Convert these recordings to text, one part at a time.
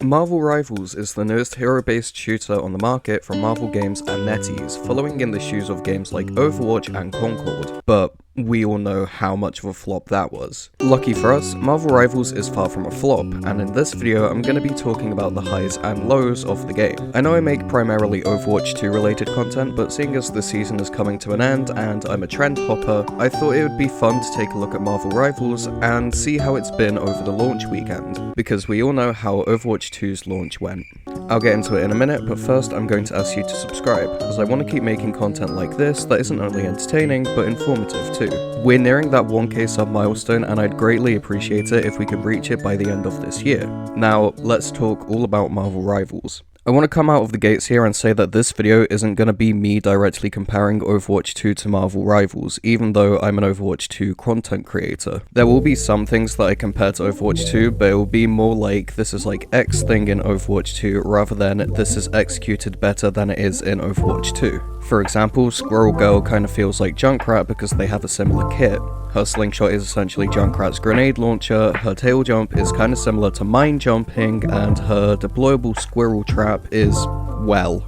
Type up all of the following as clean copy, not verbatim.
Marvel Rivals is the newest hero-based shooter on the market from Marvel Games and NetEase, following in the shoes of games like Overwatch and Concord, but we all know how much of a flop that was. Lucky for us, Marvel Rivals is far from a flop, and in this video I'm going to be talking about the highs and lows of the game. I know I make primarily Overwatch 2 related content, but seeing as the season is coming to an end and I'm a trend hopper, I thought it would be fun to take a look at Marvel Rivals and see how it's been over the launch weekend, because we all know how Overwatch 2's launch went. I'll get into it in a minute, but first I'm going to ask you to subscribe, as I want to keep making content like this that isn't only entertaining, but informative too. We're nearing that 1k sub milestone, and I'd greatly appreciate it if we could reach it by the end of this year. Now, let's talk all about Marvel Rivals. I want to come out of the gates here and say that this video isn't going to be me directly comparing Overwatch 2 to Marvel Rivals, even though I'm an Overwatch 2 content creator. There will be some things that I compare to Overwatch 2, but it will be more like this is like X thing in Overwatch 2 rather than this is executed better than it is in Overwatch 2. For example, Squirrel Girl kind of feels like Junkrat because they have a similar kit. Her slingshot is essentially Junkrat's grenade launcher, her tail jump is kind of similar to mine jumping, and her deployable squirrel trap is, well,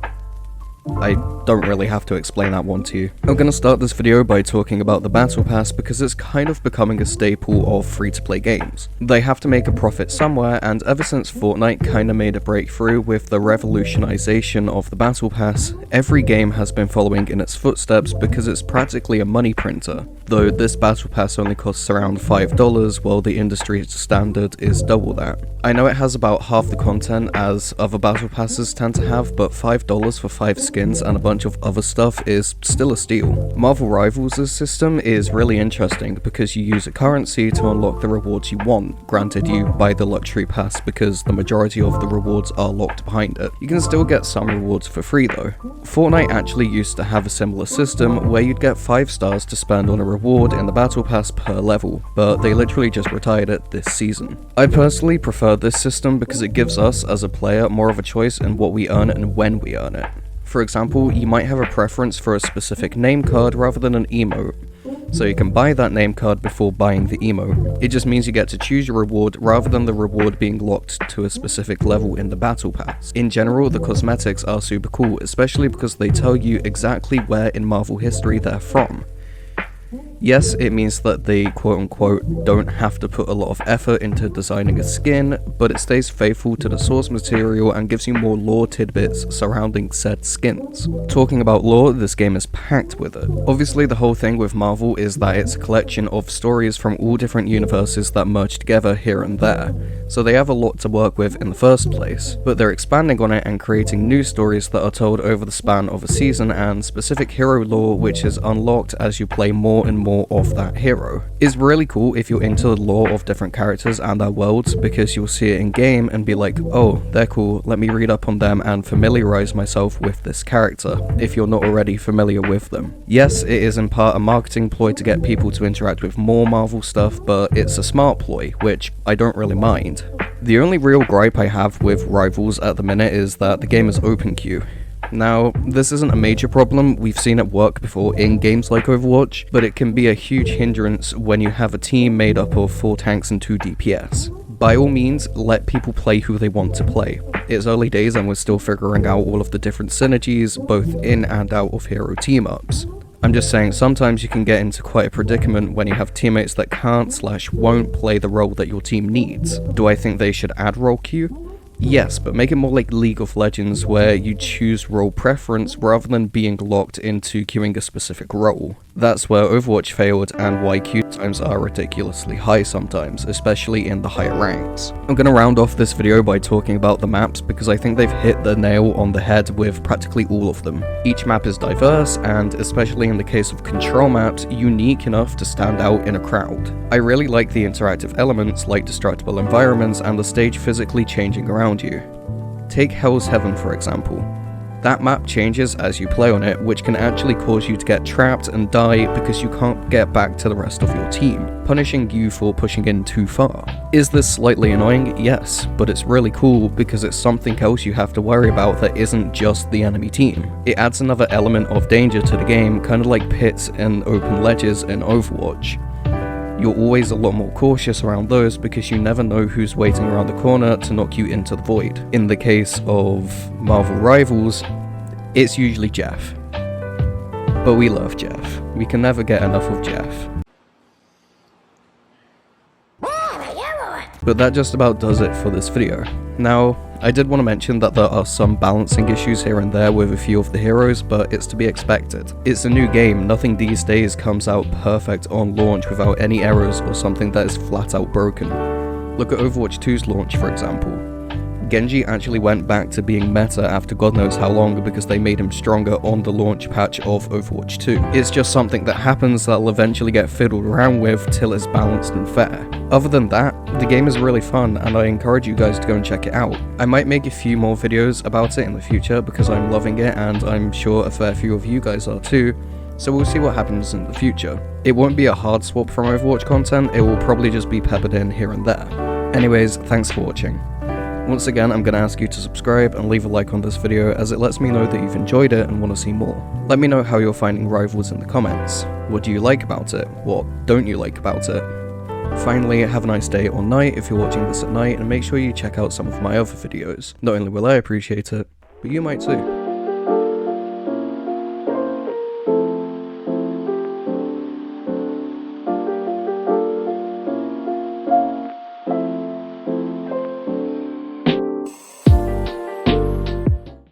I don't really have to explain that one to you. I'm gonna start this video by talking about the Battle Pass because it's kind of becoming a staple of free-to-play games. They have to make a profit somewhere, and ever since Fortnite kinda made a breakthrough with the revolutionization of the Battle Pass, every game has been following in its footsteps because it's practically a money printer. Though this Battle Pass only costs around $5, while the industry standard is double that. I know it has about half the content as other Battle Passes tend to have, but $5 for 5 skins and a bunch of other stuff is still a steal. Marvel Rivals' system is really interesting because you use a currency to unlock the rewards you want. Granted, you buy the luxury pass because the majority of the rewards are locked behind it. You can still get some rewards for free though. Fortnite actually used to have a similar system where you'd get 5 stars to spend on a reward in the Battle Pass per level, but they literally just retired it this season. I personally prefer this system because it gives us as a player more of a choice in what we earn and when we earn it. For example, you might have a preference for a specific name card rather than an emote, so you can buy that name card before buying the emote. It just means you get to choose your reward rather than the reward being locked to a specific level in the Battle Pass. In general, the cosmetics are super cool, especially because they tell you exactly where in Marvel history they're from. Yes, it means that they quote-unquote don't have to put a lot of effort into designing a skin, but it stays faithful to the source material and gives you more lore tidbits surrounding said skins. Talking about lore, this game is packed with it. Obviously, the whole thing with Marvel is that it's a collection of stories from all different universes that merge together here and there, so they have a lot to work with in the first place, but they're expanding on it and creating new stories that are told over the span of a season, and specific hero lore which is unlocked as you play more and more of that hero. It's really cool if you're into the lore of different characters and their worlds, because you'll see it in game and be like, oh, they're cool, let me read up on them and familiarize myself with this character, if you're not already familiar with them. Yes, it is in part a marketing ploy to get people to interact with more Marvel stuff, but it's a smart ploy, which I don't really mind. The only real gripe I have with Rivals at the minute is that the game is open queue. Now, this isn't a major problem, we've seen it work before in games like Overwatch, but it can be a huge hindrance when you have a team made up of 4 tanks and 2 DPS. By all means, let people play who they want to play. It's early days and we're still figuring out all of the different synergies, both in and out of hero team-ups. I'm just saying, sometimes you can get into quite a predicament when you have teammates that can't/won't play the role that your team needs. Do I think they should add role queue? Yes, but make it more like League of Legends where you choose role preference rather than being locked into queuing a specific role. That's where Overwatch failed and why queue times are ridiculously high sometimes, especially in the higher ranks. I'm gonna round off this video by talking about the maps because I think they've hit the nail on the head with practically all of them. Each map is diverse and, especially in the case of control maps, unique enough to stand out in a crowd. I really like the interactive elements like destructible environments and the stage physically changing around you. Take Hell's Heaven for example. That map changes as you play on it, which can actually cause you to get trapped and die because you can't get back to the rest of your team, punishing you for pushing in too far. Is this slightly annoying? Yes, but it's really cool because it's something else you have to worry about that isn't just the enemy team. It adds another element of danger to the game, kind of like pits and open ledges in Overwatch. You're always a lot more cautious around those because you never know who's waiting around the corner to knock you into the void. In the case of Marvel Rivals, it's usually Jeff. But we love Jeff. We can never get enough of Jeff. But that just about does it for this video. Now, I did want to mention that there are some balancing issues here and there with a few of the heroes, but it's to be expected. It's a new game, nothing these days comes out perfect on launch without any errors or something that is flat out broken. Look at Overwatch 2's launch for example. Genji actually went back to being meta after God knows how long because they made him stronger on the launch patch of Overwatch 2. It's just something that happens that'll eventually get fiddled around with till it's balanced and fair. Other than that, the game is really fun and I encourage you guys to go and check it out. I might make a few more videos about it in the future because I'm loving it and I'm sure a fair few of you guys are too, so we'll see what happens in the future. It won't be a hard swap from Overwatch content, it will probably just be peppered in here and there. Anyways, thanks for watching. Once again, I'm going to ask you to subscribe and leave a like on this video as it lets me know that you've enjoyed it and want to see more. Let me know how you're finding Rivals in the comments. What do you like about it? What don't you like about it? Finally, have a nice day or night if you're watching this at night, and make sure you check out some of my other videos. Not only will I appreciate it, but you might too.